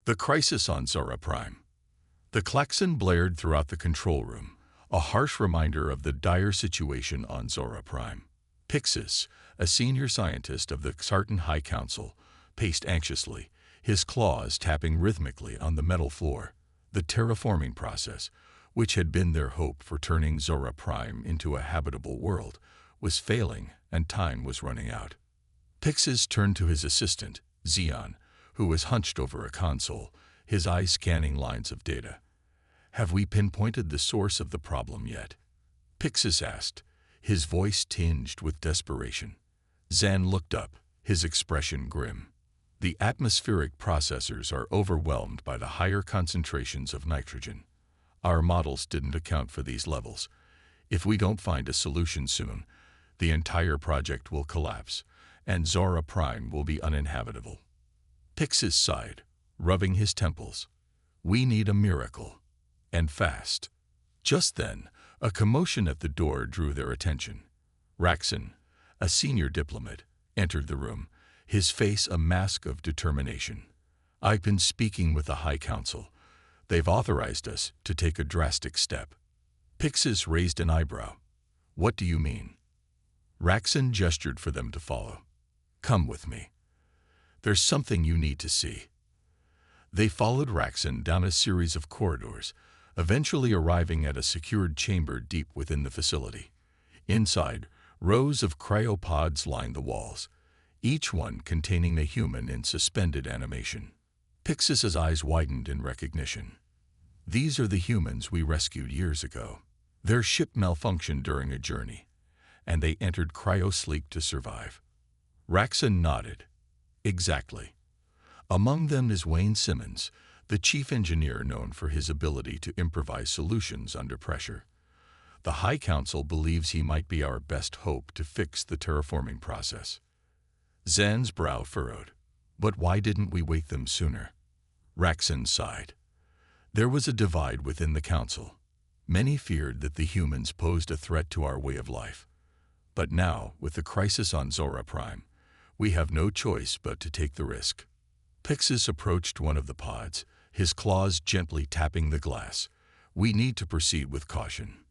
The crisis on Zora Prime. The klaxon blared throughout the control room, a harsh reminder of the dire situation on Zora Prime. Pixis, a senior scientist of the Xartan High Council, paced anxiously, his claws tapping rhythmically on the metal floor. The terraforming process, which had been their hope for turning Zora Prime into a habitable world, was failing and time was running out. Pixis turned to his assistant, Xeon, who was hunched over a console, his eyes scanning lines of data. "Have we pinpointed the source of the problem yet?" Pixis asked, his voice tinged with desperation. Zan looked up, his expression grim. "The atmospheric processors are overwhelmed by the higher concentrations of nitrogen. Our models didn't account for these levels. If we don't find a solution soon, the entire project will collapse, and Zora Prime will be uninhabitable." Pixis sighed, rubbing his temples. "We need a miracle, and fast." Just then, a commotion at the door drew their attention. Raxon, a senior diplomat, entered the room, his face a mask of determination. "I've been speaking with the High Council. They've authorized us to take a drastic step." Pixis raised an eyebrow. "What do you mean?" Raxon gestured for them to follow. "Come with me. There's something you need to see." They followed Raxon down a series of corridors, eventually arriving at a secured chamber deep within the facility. Inside, rows of cryopods lined the walls, each one containing a human in suspended animation. Pixis's eyes widened in recognition. "These are the humans we rescued years ago. Their ship malfunctioned during a journey, and they entered cryosleep to survive." Raxon nodded. "Exactly. Among them is Wayne Simmons, the chief engineer known for his ability to improvise solutions under pressure. The High Council believes he might be our best hope to fix the terraforming process." Zan's brow furrowed. "But why didn't we wake them sooner?" Raxon sighed. "There was a divide within the Council. Many feared that the humans posed a threat to our way of life. But now, with the crisis on Zora Prime, we have no choice but to take the risk." Pixis approached one of the pods, his claws gently tapping the glass. "We need to proceed with caution.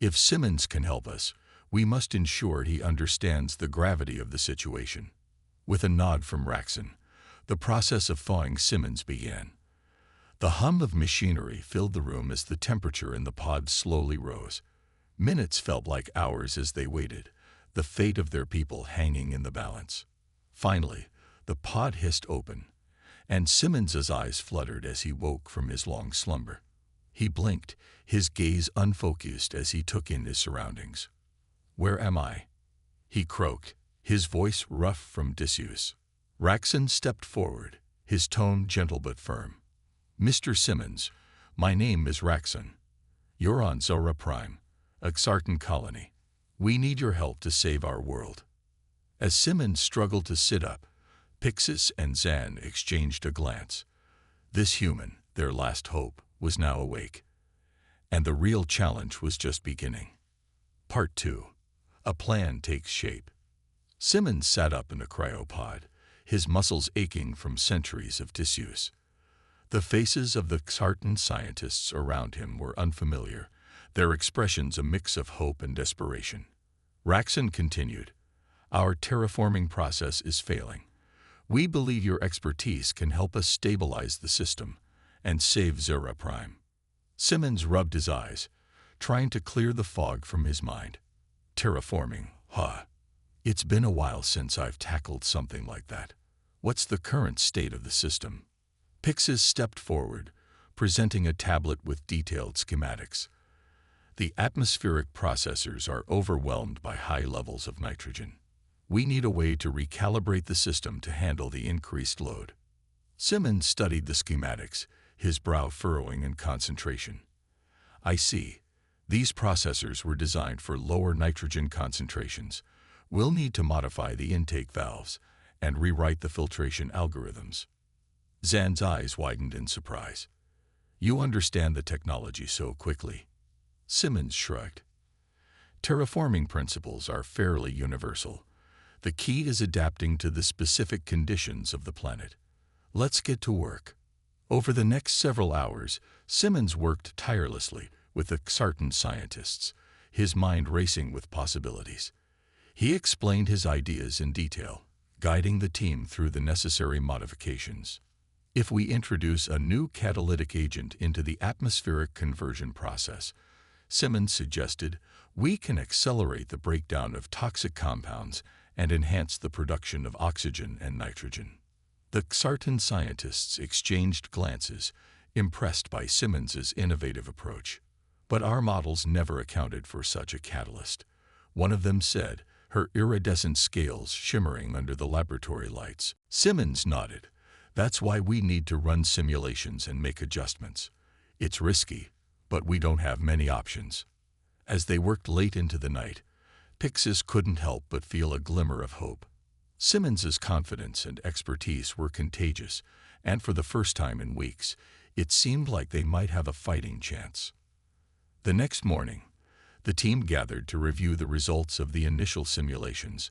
If Simmons can help us, we must ensure he understands the gravity of the situation." With a nod from Raxon, the process of thawing Simmons began. The hum of machinery filled the room as the temperature in the pod slowly rose. Minutes felt like hours as they waited, the fate of their people hanging in the balance. Finally, the pod hissed open, and Simmons's eyes fluttered as he woke from his long slumber. He blinked, his gaze unfocused as he took in his surroundings. "Where am I?" he croaked, his voice rough from disuse. Raxon stepped forward, his tone gentle but firm. "Mr. Simmons, my name is Raxon. You're on Zora Prime, a Xartan colony. We need your help to save our world." As Simmons struggled to sit up, Pixis and Zan exchanged a glance. This human, their last hope, was now awake. And the real challenge was just beginning. Part 2. A plan takes shape. Simmons sat up in a cryopod, his muscles aching from centuries of disuse. The faces of the Xartan scientists around him were unfamiliar, their expressions a mix of hope and desperation. Raxon continued, "Our terraforming process is failing. We believe your expertise can help us stabilize the system and save Zora Prime." Simmons rubbed his eyes, trying to clear the fog from his mind. "Terraforming, huh? It's been a while since I've tackled something like that. What's the current state of the system?" Pixis stepped forward, presenting a tablet with detailed schematics. "The atmospheric processors are overwhelmed by high levels of nitrogen. We need a way to recalibrate the system to handle the increased load." Simmons studied the schematics, his brow furrowing in concentration. "I see. These processors were designed for lower nitrogen concentrations. We'll need to modify the intake valves and rewrite the filtration algorithms." Zan's eyes widened in surprise. "You understand the technology so quickly." Simmons shrugged. "Terraforming principles are fairly universal. The key is adapting to the specific conditions of the planet. Let's get to work." Over the next several hours, Simmons worked tirelessly with the Xartan scientists, his mind racing with possibilities. He explained his ideas in detail, guiding the team through the necessary modifications. If we introduce a new catalytic agent into the atmospheric conversion process, Simmons suggested, we can accelerate the breakdown of toxic compounds and enhance the production of oxygen and nitrogen. The Xartan scientists exchanged glances, impressed by Simmons's innovative approach. But our models never accounted for such a catalyst. One of them said, her iridescent scales shimmering under the laboratory lights. Simmons nodded. That's why we need to run simulations and make adjustments. It's risky, but we don't have many options. As they worked late into the night, Pixis couldn't help but feel a glimmer of hope. Simmons's confidence and expertise were contagious, and for the first time in weeks, it seemed like they might have a fighting chance. The next morning, the team gathered to review the results of the initial simulations.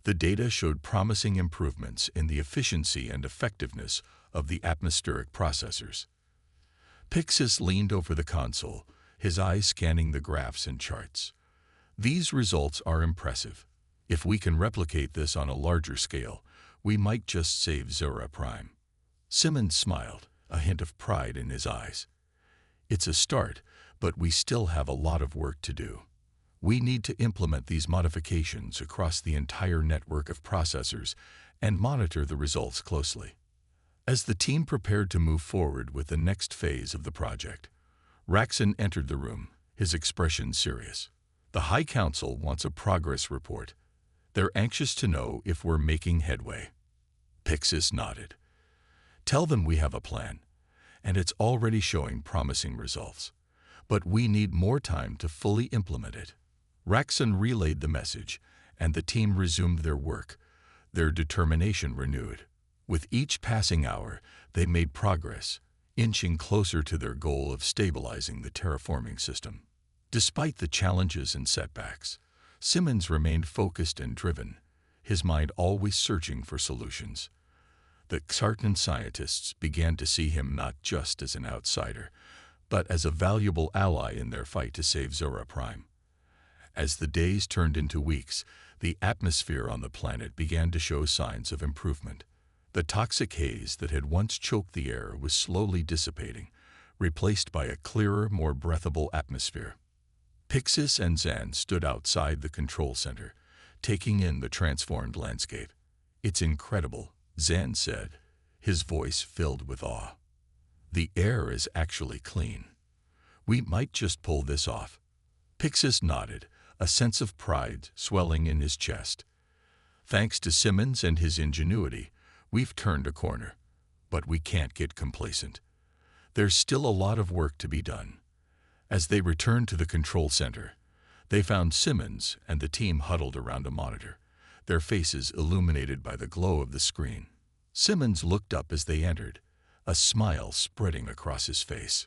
The data showed promising improvements in the efficiency and effectiveness of the atmospheric processors. Pixis leaned over the console, his eyes scanning the graphs and charts. These results are impressive. If we can replicate this on a larger scale, we might just save Zora Prime. Simmons smiled, a hint of pride in his eyes. It's a start, but we still have a lot of work to do. We need to implement these modifications across the entire network of processors and monitor the results closely. As the team prepared to move forward with the next phase of the project, Raxon entered the room, his expression serious. The High Council wants a progress report. They're anxious to know if we're making headway. Pixis nodded. Tell them we have a plan, and it's already showing promising results. But we need more time to fully implement it. Raxon relayed the message, and the team resumed their work, their determination renewed. With each passing hour, they made progress, inching closer to their goal of stabilizing the terraforming system. Despite the challenges and setbacks, Simmons remained focused and driven, his mind always searching for solutions. The Xartan scientists began to see him not just as an outsider, but as a valuable ally in their fight to save Zora Prime. As the days turned into weeks, the atmosphere on the planet began to show signs of improvement. The toxic haze that had once choked the air was slowly dissipating, replaced by a clearer, more breathable atmosphere. Pixis and Zan stood outside the control center, taking in the transformed landscape. It's incredible, Zan said, his voice filled with awe. The air is actually clean. We might just pull this off. Pixis nodded, a sense of pride swelling in his chest. Thanks to Simmons and his ingenuity, we've turned a corner, but we can't get complacent. There's still a lot of work to be done. As they returned to the control center, they found Simmons and the team huddled around a monitor, their faces illuminated by the glow of the screen. Simmons looked up as they entered, a smile spreading across his face.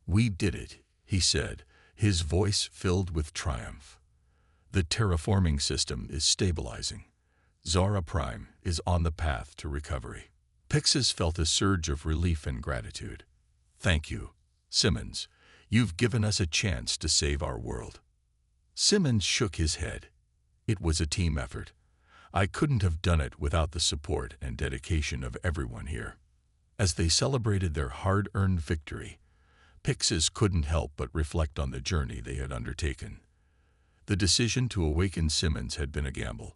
We did it, he said, his voice filled with triumph. The terraforming system is stabilizing. Zora Prime is on the path to recovery. Pixis felt a surge of relief and gratitude. Thank you, Simmons. You've given us a chance to save our world. Simmons shook his head. It was a team effort. I couldn't have done it without the support and dedication of everyone here. As they celebrated their hard-earned victory, Pixis couldn't help but reflect on the journey they had undertaken. The decision to awaken Simmons had been a gamble,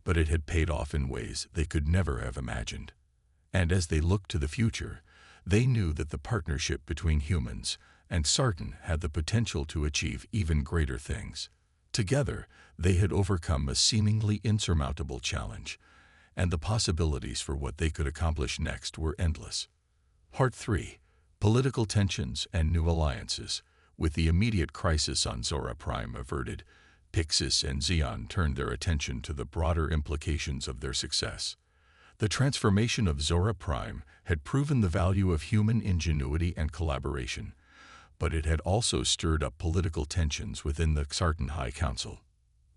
but it had paid off in ways they could never have imagined. And as they looked to the future, they knew that the partnership between humans and Xartan had the potential to achieve even greater things. Together, they had overcome a seemingly insurmountable challenge, and the possibilities for what they could accomplish next were endless. Part 3. Political tensions and new alliances. With the immediate crisis on Zora Prime averted, Pixis and Zeon turned their attention to the broader implications of their success. The transformation of Zora Prime had proven the value of human ingenuity and collaboration, but it had also stirred up political tensions within the Xartan High Council.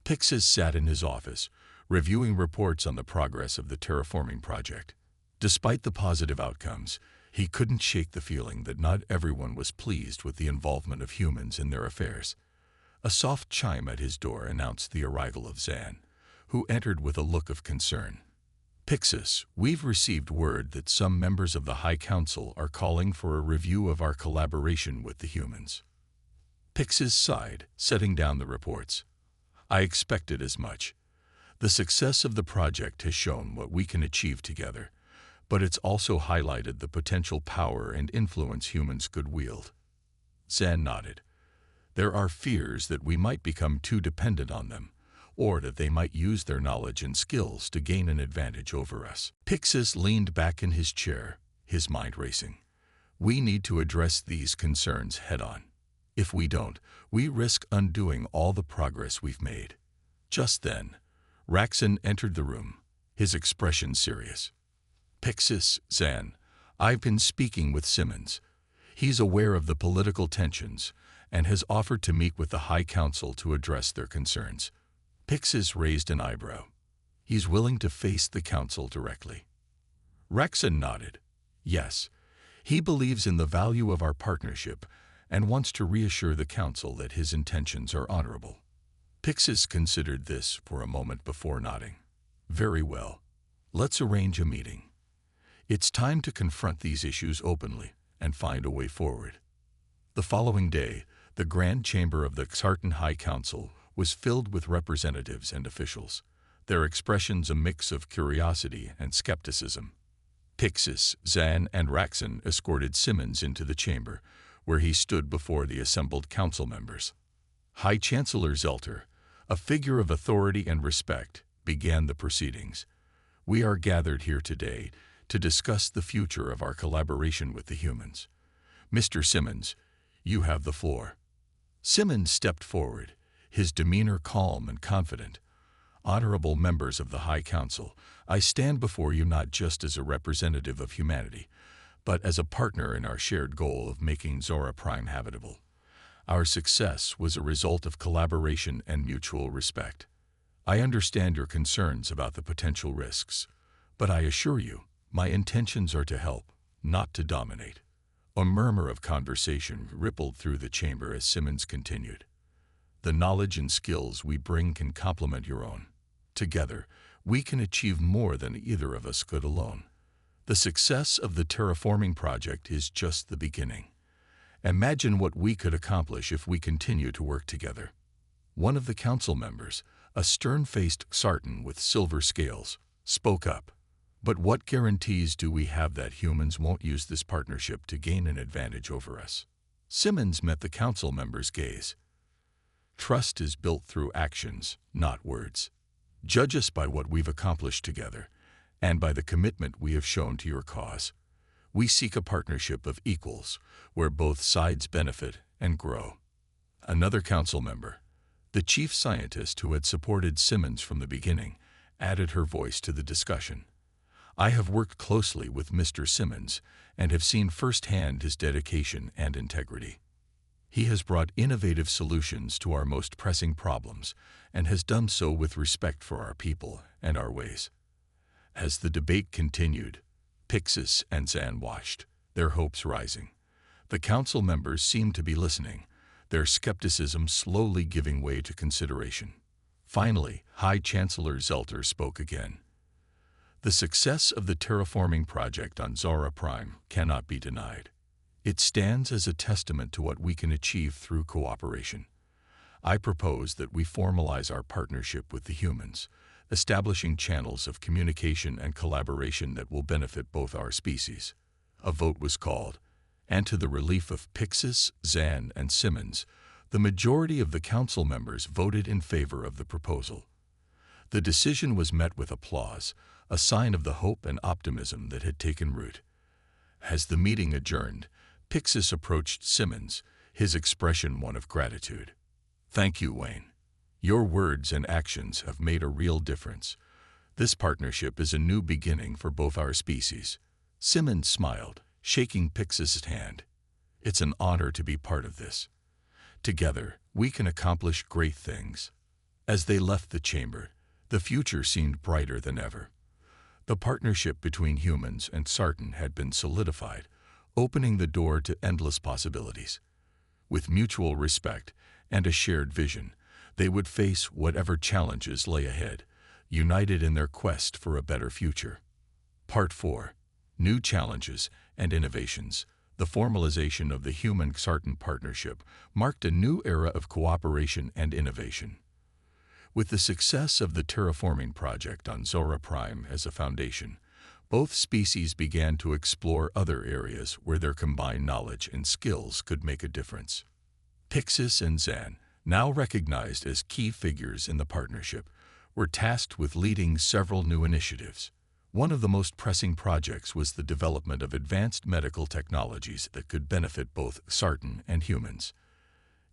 Pixis sat in his office, reviewing reports on the progress of the terraforming project. Despite the positive outcomes, He couldn't shake the feeling that not everyone was pleased with the involvement of humans in their affairs. A soft chime at his door announced the arrival of Zan, who entered with a look of concern. "Pixis, we've received word that some members of the High Council are calling for a review of our collaboration with the humans." Pixis sighed, setting down the reports. "I expected as much. The success of the project has shown what we can achieve together, but it's also highlighted the potential power and influence humans could wield." Zan nodded. "There are fears that we might become too dependent on them, or that they might use their knowledge and skills to gain an advantage over us." Pixis leaned back in his chair, his mind racing. "We need to address these concerns head-on. If we don't, we risk undoing all the progress we've made." Just then, Raxon entered the room, his expression serious. "Pixis, Zan, I've been speaking with Simmons. He's aware of the political tensions and has offered to meet with the High Council to address their concerns." Pixis raised an eyebrow. "He's willing to face the council directly." Raxon nodded. "Yes, he believes in the value of our partnership and wants to reassure the council that his intentions are honorable." Pixis considered this for a moment before nodding. "Very well. Let's arrange a meeting. It's time to confront these issues openly and find a way forward." The following day, the Grand Chamber of the Xartan High Council was filled with representatives and officials, their expressions a mix of curiosity and skepticism. Pixis, Zan, and Raxon escorted Simmons into the chamber, where he stood before the assembled council members. High Chancellor Zelter, a figure of authority and respect, began the proceedings. "We are gathered here today to discuss the future of our collaboration with the humans. Mr. Simmons, you have the floor." Simmons stepped forward, his demeanor calm and confident. "Honorable members of the High Council, I stand before you not just as a representative of humanity, but as a partner in our shared goal of making Zora Prime habitable. Our success was a result of collaboration and mutual respect. I understand your concerns about the potential risks, but I assure you, my intentions are to help, not to dominate." A murmur of conversation rippled through the chamber as Simmons continued. "The knowledge and skills we bring can complement your own. Together, we can achieve more than either of us could alone. The success of the terraforming project is just the beginning. Imagine what we could accomplish if we continue to work together." One of the council members, a stern-faced Xartan with silver scales, spoke up. "But what guarantees do we have that humans won't use this partnership to gain an advantage over us?" Simmons met the council member's gaze. "Trust is built through actions, not words. Judge us by what we've accomplished together, and by the commitment we have shown to your cause. We seek a partnership of equals, where both sides benefit and grow." Another council member, the chief scientist who had supported Simmons from the beginning, added her voice to the discussion. "I have worked closely with Mr. Simmons and have seen firsthand his dedication and integrity. He has brought innovative solutions to our most pressing problems and has done so with respect for our people and our ways." As the debate continued, Pixis and Zan watched, their hopes rising. The council members seemed to be listening, their skepticism slowly giving way to consideration. Finally, High Chancellor Zelter spoke again. "The success of the terraforming project on Zora Prime cannot be denied. It stands as a testament to what we can achieve through cooperation. I propose that we formalize our partnership with the humans, establishing channels of communication and collaboration that will benefit both our species." A vote was called, and to the relief of Pixis, Zan, and Simmons, the majority of the council members voted in favor of the proposal. The decision was met with applause, a sign of the hope and optimism that had taken root. As the meeting adjourned, Pixis approached Simmons, his expression one of gratitude. "Thank you, Wayne. Your words and actions have made a real difference. This partnership is a new beginning for both our species." Simmons smiled, shaking Pixis' hand. "It's an honor to be part of this. Together, we can accomplish great things." As they left the chamber, the future seemed brighter than ever. The partnership between humans and Xartan had been solidified, opening the door to endless possibilities. With mutual respect and a shared vision, they would face whatever challenges lay ahead, united in their quest for a better future. Part 4. New Challenges and Innovations. The formalization of the Human-Xartan Partnership marked a new era of cooperation and innovation. With the success of the terraforming project on Zora Prime as a foundation, both species began to explore other areas where their combined knowledge and skills could make a difference. Pixis and Zan, now recognized as key figures in the partnership, were tasked with leading several new initiatives. One of the most pressing projects was the development of advanced medical technologies that could benefit both Xartan and humans.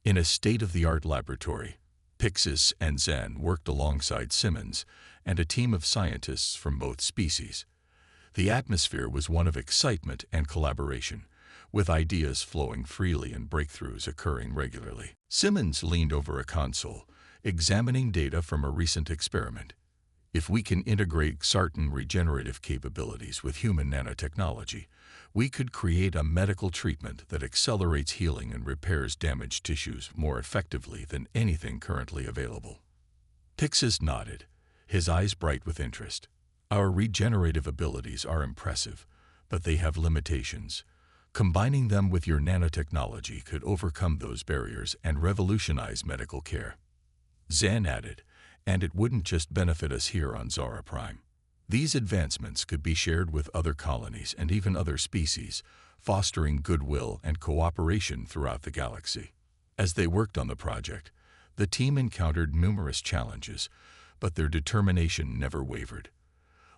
In a state-of-the-art laboratory, Pixis and Zan worked alongside Simmons and a team of scientists from both species. The atmosphere was one of excitement and collaboration, with ideas flowing freely and breakthroughs occurring regularly. Simmons leaned over a console, examining data from a recent experiment. If we can integrate Xartan regenerative capabilities with human nanotechnology, we could create a medical treatment that accelerates healing and repairs damaged tissues more effectively than anything currently available. Pixis nodded, his eyes bright with interest. Our regenerative abilities are impressive, but they have limitations. Combining them with your nanotechnology could overcome those barriers and revolutionize medical care. Zan added, and it wouldn't just benefit us here on Zora Prime. These advancements could be shared with other colonies and even other species, fostering goodwill and cooperation throughout the galaxy. As they worked on the project, the team encountered numerous challenges, but their determination never wavered.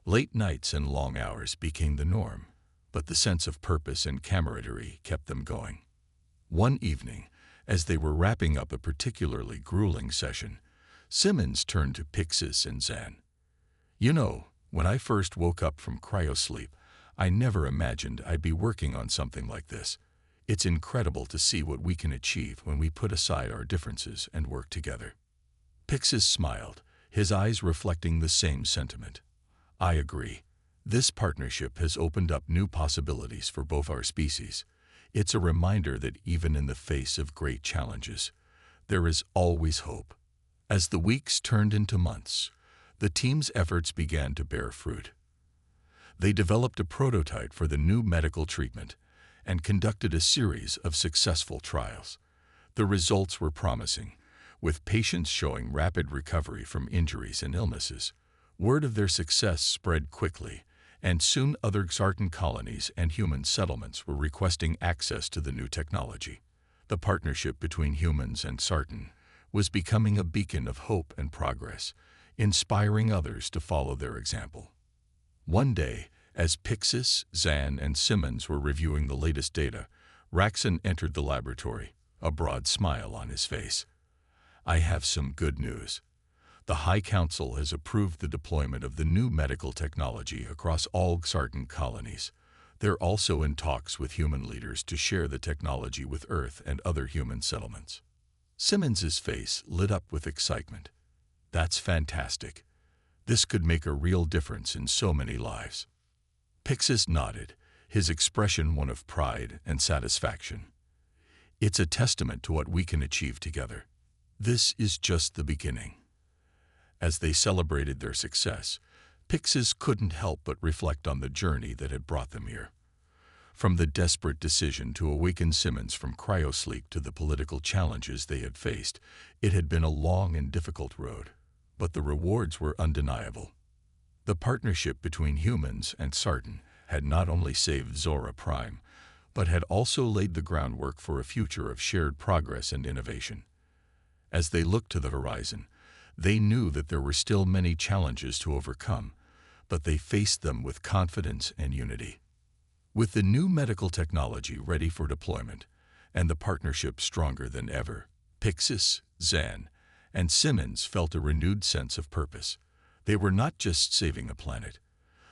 Late nights and long hours became the norm, but the sense of purpose and camaraderie kept them going. One evening, as they were wrapping up a particularly grueling session, Simmons turned to Pixis and Zan. "You know, when I first woke up from cryo sleep, I never imagined I'd be working on something like this. It's incredible to see what we can achieve when we put aside our differences and work together." Pixis smiled, his eyes reflecting the same sentiment. "I agree. This partnership has opened up new possibilities for both our species. It's a reminder that even in the face of great challenges, there is always hope." As the weeks turned into months, the team's efforts began to bear fruit. They developed a prototype for the new medical treatment and conducted a series of successful trials. The results were promising, with patients showing rapid recovery from injuries and illnesses. Word of their success spread quickly, and soon other Xartan colonies and human settlements were requesting access to the new technology. The partnership between humans and Xartan was becoming a beacon of hope and progress, inspiring others to follow their example. One day, as Pixis, Zan, and Simmons were reviewing the latest data, Raxon entered the laboratory, a broad smile on his face. "I have some good news. The High Council has approved the deployment of the new medical technology across all Xartan colonies. They're also in talks with human leaders to share the technology with Earth and other human settlements." Simmons's face lit up with excitement. "That's fantastic. This could make a real difference in so many lives." Pixis nodded, his expression one of pride and satisfaction. "It's a testament to what we can achieve together. This is just the beginning." As they celebrated their success, Pixis couldn't help but reflect on the journey that had brought them here. From the desperate decision to awaken Simmons from cryosleep to the political challenges they had faced, it had been a long and difficult road, but the rewards were undeniable. The partnership between humans and Xartan had not only saved Zora Prime, but had also laid the groundwork for a future of shared progress and innovation. As they looked to the horizon, they knew that there were still many challenges to overcome, but they faced them with confidence and unity. With the new medical technology ready for deployment and the partnership stronger than ever, Pixis, Zan, and Simmons felt a renewed sense of purpose. They were not just saving a planet.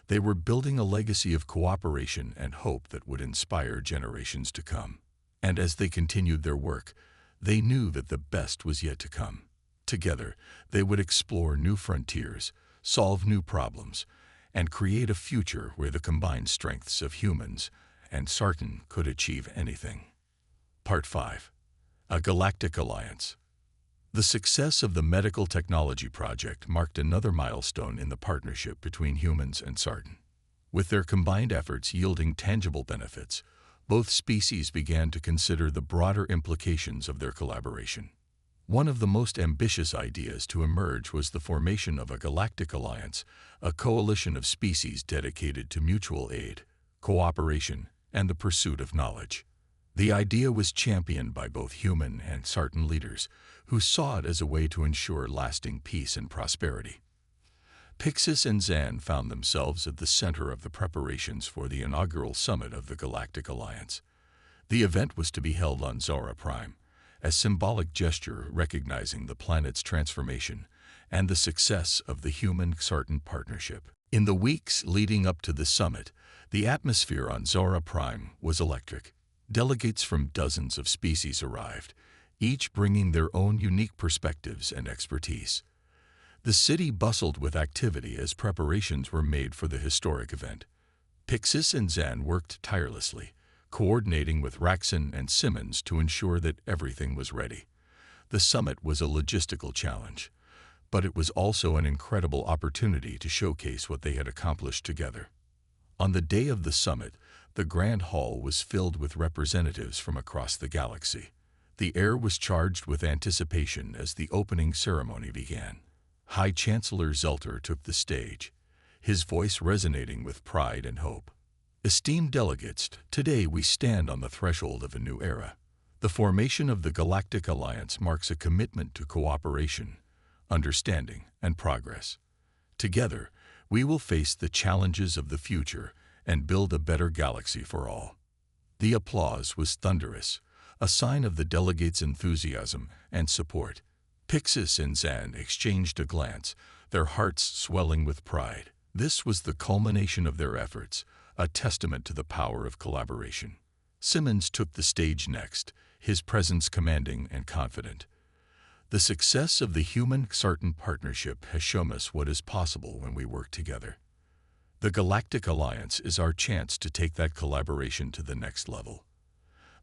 They were building a legacy of cooperation and hope that would inspire generations to come. And as they continued their work, they knew that the best was yet to come. Together, they would explore new frontiers, solve new problems, and create a future where the combined strengths of humans and Sartan could achieve anything. Part 5. A Galactic Alliance. The success of the Medical Technology Project marked another milestone in the partnership between humans and Sartan. With their combined efforts yielding tangible benefits, both species began to consider the broader implications of their collaboration. One of the most ambitious ideas to emerge was the formation of a galactic alliance, a coalition of species dedicated to mutual aid, cooperation, and the pursuit of knowledge. The idea was championed by both human and Sartan leaders, who saw it as a way to ensure lasting peace and prosperity. Pixis and Zan found themselves at the center of the preparations for the inaugural summit of the Galactic Alliance. The event was to be held on Zora Prime, a symbolic gesture recognizing the planet's transformation and the success of the human-Sartan partnership. In the weeks leading up to the summit, the atmosphere on Zora Prime was electric. Delegates from dozens of species arrived, each bringing their own unique perspectives and expertise. The city bustled with activity as preparations were made for the historic event. Pixis and Zan worked tirelessly, coordinating with Raxon and Simmons to ensure that everything was ready. The summit was a logistical challenge, but it was also an incredible opportunity to showcase what they had accomplished together. On the day of the summit, the Grand Hall was filled with representatives from across the galaxy. The air was charged with anticipation as the opening ceremony began. High Chancellor Zelter took the stage, his voice resonating with pride and hope. Esteemed delegates, today we stand on the threshold of a new era. The formation of the Galactic Alliance marks a commitment to cooperation, understanding, and progress. Together, we will face the challenges of the future and build a better galaxy for all. The applause was thunderous, a sign of the delegates' enthusiasm and support. Pixis and Zan exchanged a glance, their hearts swelling with pride. This was the culmination of their efforts, a testament to the power of collaboration. Simmons took the stage next, his presence commanding and confident. The success of the human-Sartan partnership has shown us what is possible when we work together. The Galactic Alliance is our chance to take that collaboration to the next level.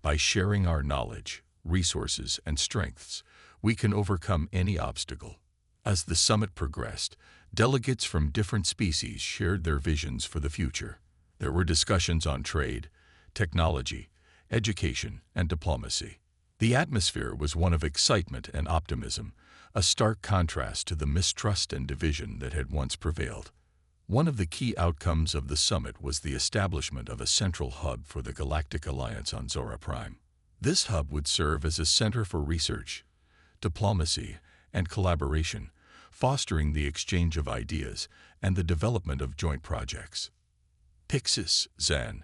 By sharing our knowledge, resources, and strengths, we can overcome any obstacle. As the summit progressed, delegates from different species shared their visions for the future. There were discussions on trade, technology, education, and diplomacy. The atmosphere was one of excitement and optimism, a stark contrast to the mistrust and division that had once prevailed. One of the key outcomes of the summit was the establishment of a central hub for the Galactic Alliance on Zora Prime. This hub would serve as a center for research, diplomacy, and collaboration, fostering the exchange of ideas and the development of joint projects. Pixis, Zan,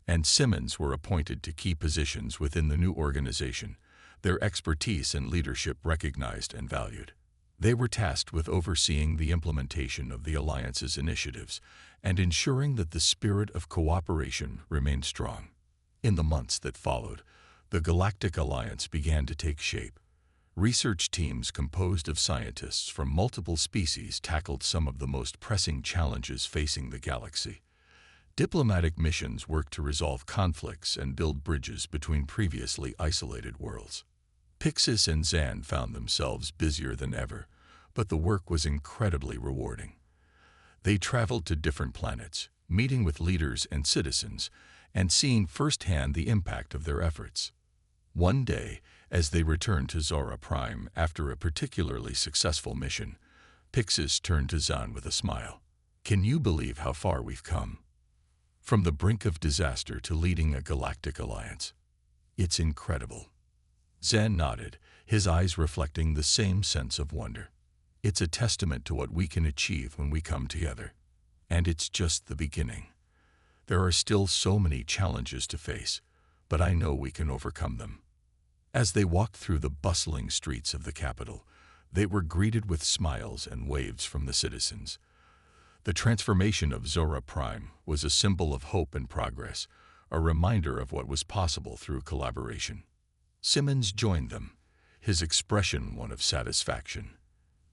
and Simmons were appointed to key positions within the new organization, their expertise and leadership recognized and valued. They were tasked with overseeing the implementation of the Alliance's initiatives and ensuring that the spirit of cooperation remained strong. In the months that followed, the Galactic Alliance began to take shape. Research teams composed of scientists from multiple species tackled some of the most pressing challenges facing the galaxy. Diplomatic missions worked to resolve conflicts and build bridges between previously isolated worlds. Pixis and Zan found themselves busier than ever, but the work was incredibly rewarding. They traveled to different planets, meeting with leaders and citizens, and seeing firsthand the impact of their efforts. One day, as they returned to Zora Prime after a particularly successful mission, Pixis turned to Zan with a smile. "Can you believe how far we've come? From the brink of disaster to leading a galactic alliance. It's incredible." Zan nodded, his eyes reflecting the same sense of wonder. "It's a testament to what we can achieve when we come together. And it's just the beginning. There are still so many challenges to face, but I know we can overcome them." As they walked through the bustling streets of the capital, they were greeted with smiles and waves from the citizens. The transformation of Zora Prime was a symbol of hope and progress, a reminder of what was possible through collaboration. Simmons joined them, his expression one of satisfaction.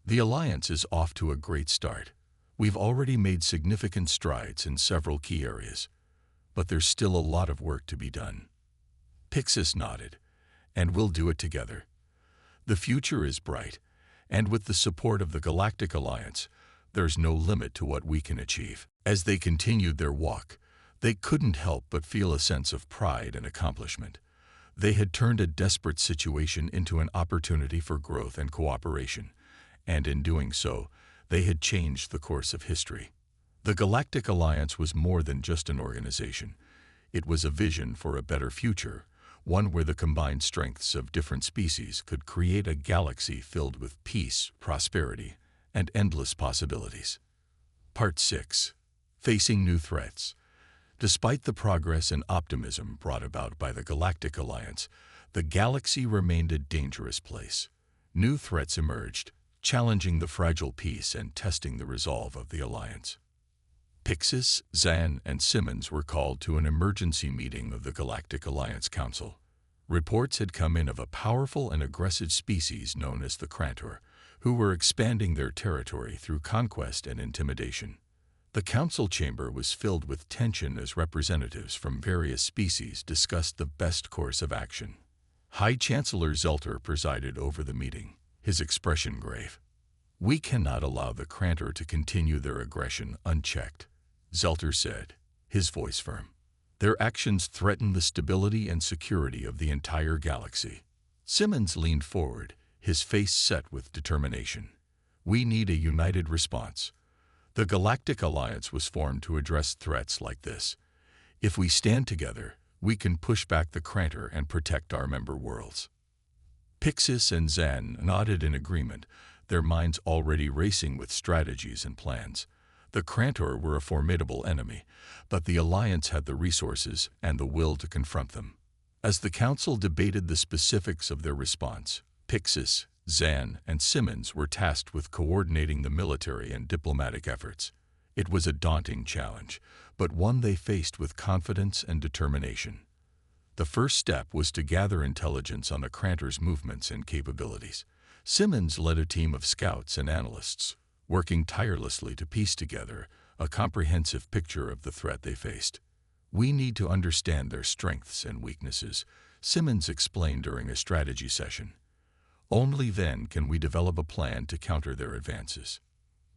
"The Alliance is off to a great start. We've already made significant strides in several key areas. but there's still a lot of work to be done. Pixis nodded. And we'll do it together. The future is bright, and with the support of the Galactic Alliance, there's no limit to what we can achieve. As they continued their walk, they couldn't help but feel a sense of pride and accomplishment. They had turned a desperate situation into an opportunity for growth and cooperation, and in doing so, they had changed the course of history. The Galactic Alliance was more than just an organization. It was a vision for a better future, one where the combined strengths of different species could create a galaxy filled with peace, prosperity, and endless possibilities. Part 6. Facing New Threats. Despite the progress and optimism brought about by the Galactic Alliance, the galaxy remained a dangerous place. New threats emerged, challenging the fragile peace and testing the resolve of the Alliance. Pixis, Zan, and Simmons were called to an emergency meeting of the Galactic Alliance Council. Reports had come in of a powerful and aggressive species known as the Krantor, who were expanding their territory through conquest and intimidation. The council chamber was filled with tension as representatives from various species discussed the best course of action. High Chancellor Zelter presided over the meeting, his expression grave. "We cannot allow the Krantor to continue their aggression unchecked," Zelter said, his voice firm. "Their actions threaten the stability and security of the entire galaxy." Simmons leaned forward, his face set with determination. "We need a united response. The Galactic Alliance was formed to address threats like this. If we stand together, we can push back the Krantor and protect our member worlds." Pixis and Zan nodded in agreement, their minds already racing with strategies and plans. The Krantor were a formidable enemy, but the Alliance had the resources and the will to confront them. As the Council debated the specifics of their response, Pixis, Zan, and Simmons were tasked with coordinating the military and diplomatic efforts. It was a daunting challenge, but one they faced with confidence and determination. The first step was to gather intelligence on the Krantor's movements and capabilities. Simmons led a team of scouts and analysts, working tirelessly to piece together a comprehensive picture of the threat they faced. "We need to understand their strengths and weaknesses," Simmons explained during a strategy session. "Only then can we develop a plan to counter their advances."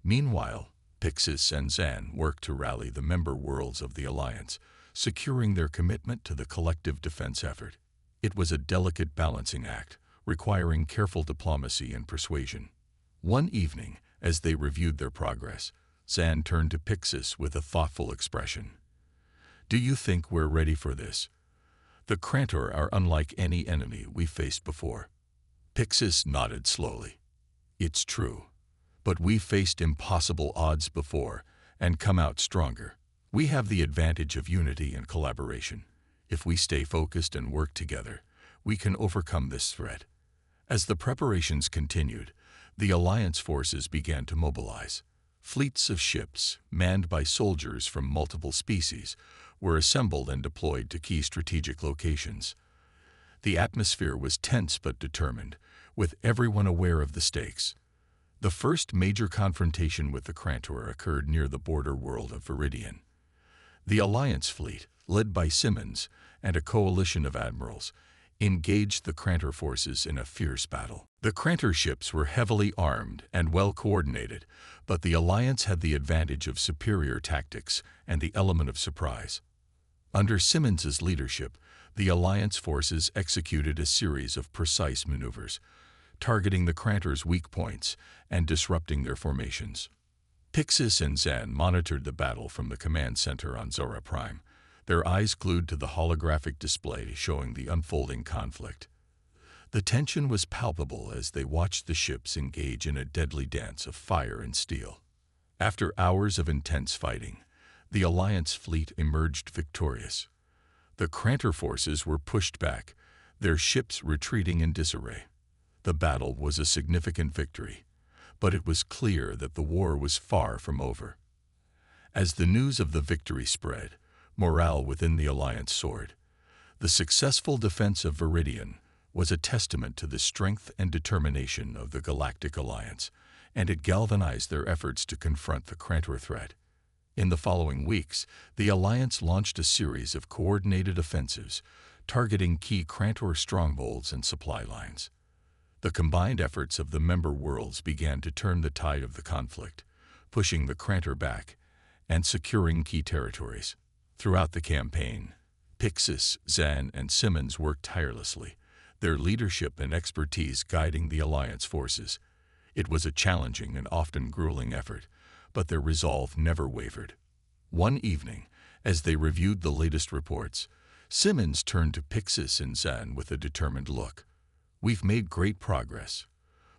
Meanwhile, Pixis and Zan worked to rally the member worlds of the Alliance, securing their commitment to the collective defense effort. It was a delicate balancing act, requiring careful diplomacy and persuasion. One evening, as they reviewed their progress, Zan turned to Pixis with a thoughtful expression. "Do you think we're ready for this? The Krantor are unlike any enemy we've faced before." Pixis nodded slowly. "It's true. But we've faced impossible odds before and come out stronger. We have the advantage of unity and collaboration. If we stay focused and work together, we can overcome this threat." As the preparations continued, the Alliance forces began to mobilize. Fleets of ships, manned by soldiers from multiple species, were assembled and deployed to key strategic locations. The atmosphere was tense but determined, with everyone aware of the stakes. The first major confrontation with the Krantor occurred near the border world of Viridian. The Alliance fleet, led by Simmons and a coalition of admirals, engaged the Krantor forces in a fierce battle. The Krantor ships were heavily armed and well coordinated, but the Alliance had the advantage of superior tactics and the element of surprise. Under Simmons's leadership, the Alliance forces executed a series of precise maneuvers, targeting the Krantor's weak points and disrupting their formations. Pixis and Zan monitored the battle from the command center on Zora Prime, their eyes glued to the holographic display showing the unfolding conflict. The tension was palpable as they watched the ships engage in a deadly dance of fire and steel. After hours of intense fighting, the Alliance fleet emerged victorious. The Krantor forces were pushed back, their ships retreating in disarray. The battle was a significant victory, but it was clear that the war was far from over. As the news of the victory spread, morale within the Alliance soared. The successful defense of Viridian was a testament to the strength and determination of the Galactic Alliance, and it galvanized their efforts to confront the Krantor threat. In the following weeks, the Alliance launched a series of coordinated offensives, targeting key Krantor strongholds and supply lines. The combined efforts of the member worlds began to turn the tide of the conflict, pushing the Krantor back and securing key territories. Throughout the campaign, Pixis, Zan, and Simmons worked tirelessly, their leadership and expertise guiding the Alliance forces. It was a challenging and often grueling effort, but their resolve never wavered. One evening, as they reviewed the latest reports, Simmons turned to Pixis and Zan with a determined look. "We've made great progress,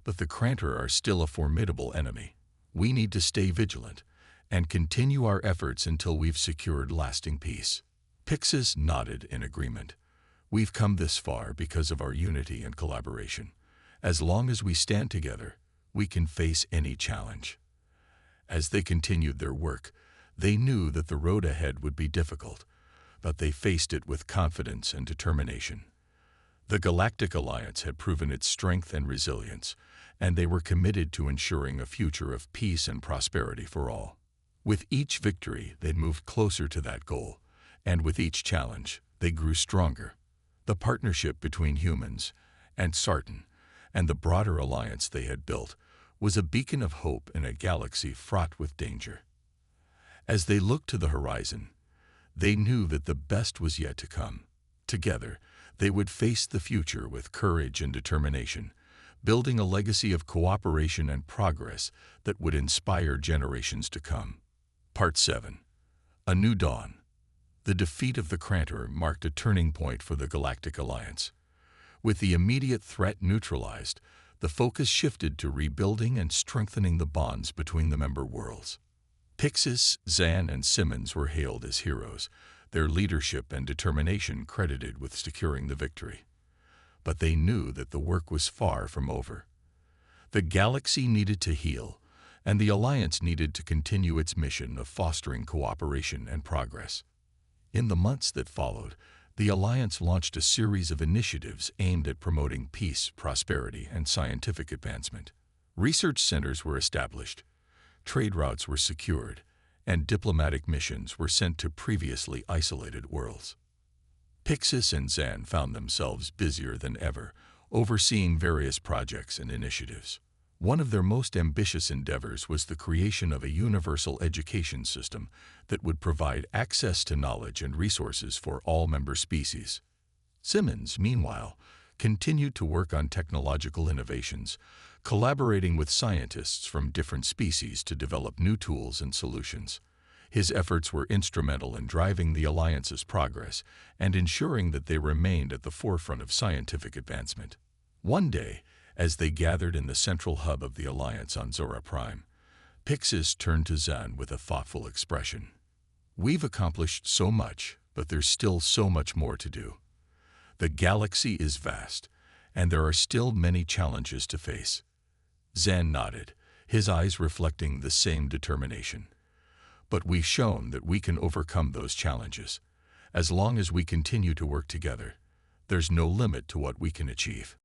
but the Krantor are still a formidable enemy. We need to stay vigilant and continue our efforts until we've secured lasting peace." Pixis nodded in agreement. "We've come this far because of our unity and collaboration. As long as we stand together, we can face any challenge." As they continued their work, they knew that the road ahead would be difficult, but they faced it with confidence and determination. The Galactic Alliance had proven its strength and resilience, and they were committed to ensuring a future of peace and prosperity for all. With each victory, they moved closer to that goal, and with each challenge, they grew stronger. The partnership between humans and Sartan, and the broader alliance they had built, was a beacon of hope in a galaxy fraught with danger. As they looked to the horizon, they knew that the best was yet to come. Together, they would face the future with courage and determination, building a legacy of cooperation and progress that would inspire generations to come. Part 7. A New Dawn. The defeat of the Krantor marked a turning point for the Galactic Alliance. With the immediate threat neutralized, the focus shifted to rebuilding and strengthening the bonds between the member worlds. Pixis, Zan, and Simmons were hailed as heroes, their leadership and determination credited with securing the victory. But they knew that the work was far from over. The galaxy needed to heal, and the Alliance needed to continue its mission of fostering cooperation and progress. In the months that followed, the Alliance launched a series of initiatives aimed at promoting peace, prosperity, and scientific advancement. Research centers were established, trade routes were secured, and diplomatic missions were sent to previously isolated worlds. Pixis and Zan found themselves busier than ever, overseeing various projects and initiatives. One of their most ambitious endeavors was the creation of a universal education system that would provide access to knowledge and resources for all member species. Simmons, meanwhile, continued to work on technological innovations, collaborating with scientists from different species to develop new tools and solutions. His efforts were instrumental in driving the Alliance's progress and ensuring that they remained at the forefront of scientific advancement. One day, as they gathered in the central hub of the Alliance on Zora Prime, Pixis turned to Zan with a thoughtful expression. "We've accomplished so much, but there's still so much more to do. The galaxy is vast, and there are still many challenges to face." Zan nodded, his eyes reflecting the same determination. "But we've shown that we can overcome those challenges. As long as we continue to work together, there's no limit to what we can achieve."